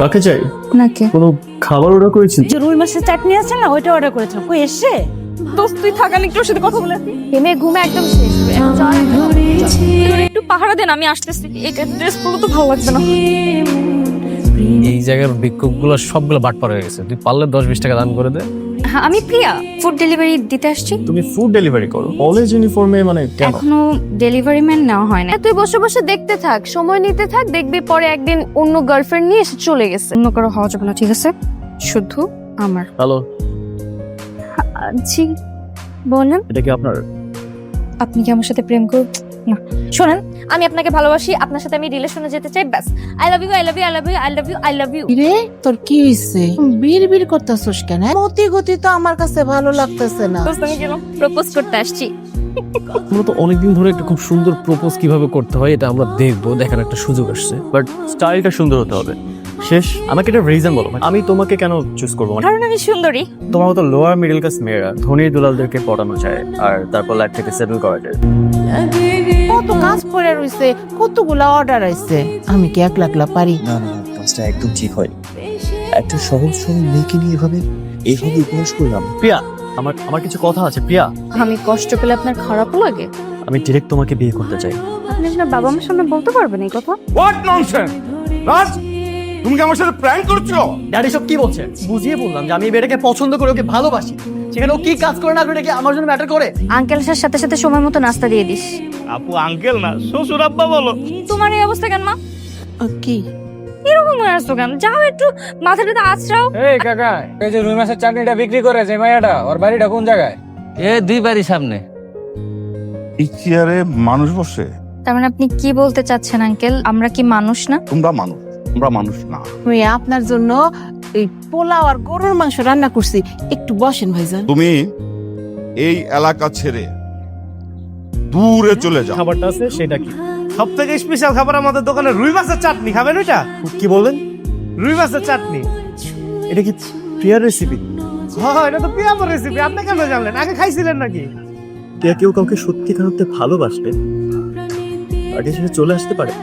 কাকে চাই? নাকি কোনো খাবার অর্ডার করেছেন? যে রুই মাছের চাটনি আছে না, ওইটা অর্ডার করেছিলাম। কই এসে দোস্ত, তুই থাক, আমি একটু ওর সাথে কথা বলে আসি। এমএ ঘুমে একদম শেষ। চল, একটু পাহারা দেন, আমি আসতেছি। এই ড্রেস গুলো তো ভালো লাগবে না। এই জায়গার ভিক্ষুকগুলো সবগুলো বাটপার হয়ে গেছে। তুই পারলে 10-20 টাকা দান করে দে। হ্যাঁ, আমি প্রিয়া, ফুড ডেলিভারি দিতে আসছি। তুমি ফুড ডেলিভারি করো? কলেজ ইউনিফর্মে মানে কেন? এখনো ডেলিভারি ম্যান নেওয়া হয় না। তুই বসে বসে দেখতে থাক, সময় নিতে থাক, দেখবি পরে একদিন অন্য গার্লফ্রেন্ড নিয়ে এসে চলে গেছে। অন্য কারো হওয়া যাবে না, ঠিক আছে? শুধু আমার। হ্যালো, জি বলেন। এটা কি আপনার? আপনি কি আমার সাথে প্রেম না, শোনেন, আমি আপনাকে ভালোবাসি, আপনার সাথে আমি রিলেশনে যেতে চাই, ব্যাস। I love you, I love you, I love you, I love you, I love you. রে তোর কি হইছে? বিড় করতেছস কেন? মতি গতি তো আমার কাছে ভালো লাগতেছে না। দোস্ত, আমি কেন প্রপোজ করতে আসছি। আমরা তো অনেকদিন ধরে একটা খুব সুন্দর প্রপোজ কিভাবে করতে হয় এটা আমরা দেখবো, দেখার একটা সুযোগ আসছে। বাট স্টাইলটা সুন্দর হতে হবে। শেষ, আমাকে একটা রিজন বলো, আমি তোমাকে কেন চুজ করবো? কারণ আমি সুন্দরী। তোমার মতো লোয়ার মিডল ক্লাস মেয়েরা ধনীর দুলালদেরকে পটানো চায়, আর তারপর লাইফ থেকে সেটেল করা যায়। কত কাজ পড়ে রইছে, কতগুলা অর্ডার আইছে, আমি কি একলা একলা পারি? না না না, কাজটা একদম ঠিক হয়। একটা সহজ সরল মেয়েকে নিয়ে এইভাবে উপহাস করলাম। প্রিয়া, আমার কিছু কথা আছে। প্রিয়া, আমি কষ্ট পেলে আপনার খারাপ লাগে? আমি ডিরেক্ট তোমাকে বিয়ে করতে চাই। আপনি আপনার বাবা মার সামনে বলতে পারবেন এই কথা? What nonsense! রাজ, তুমি কি আমার সাথে প্র্যাঙ্ক করছো? ড্যাডি সব কি বলছে? বুঝিয়ে বললাম যে আমি এই মেয়েটাকে পছন্দ করে ওকে ভালোবাসি, সেখানে ও কি কাজ করে না করে এটা কি আমার জন্য ম্যাটার করে? আঙ্কেল স্যার সাথে সাথে সময় মতো নাস্তা দিয়ে দিস। আপু আঙ্কেল না, শ্বশুর আব্বা বলো। তোমার এই অবস্থা কেন মা? কি এরকম হয়ে আসছো কেন? যাও একটু মাথাটা আছড়াও। এই কাকা, এই যে রুই মাছের চাটনিটা বিক্রি করে যে মাইয়াটা, ওর বাড়িটা কোন জায়গায়? এ 2 বাড়ি সামনে। এই চেয়ারে মানুষ বসে? তার মানে আপনি কি বলতে চাচ্ছেন আঙ্কেল, আমরা কি মানুষ না? তোমরা মানুষ, তোমরা মানুষ না। আমি আপনার জন্য এই পোলাও আর গরুর মাংস রান্না করছি, একটু বসেন ভাইজান। তুমি এই এলাকা ছেড়ে দূরে চলে যাও। খাবারটা আছে সেটা কি? সব থেকে স্পেশাল খাবার আমাদের দোকানে রুই মাছের চাটনি। খাবেন ওইটা? কি বললেন? রুই মাছের চাটনি। এটা কি প্রিয়ার রেসিপি? হ্যাঁ, এটা তো পিয়ামার রেসিপি। আপনি কেন জানলেন? আগে খাইছিলেন নাকি? প্রিয়া কেউ কাউকে সত্যিকার অর্থে ভালোবাসলে আগে সে চলে আসতে পারে।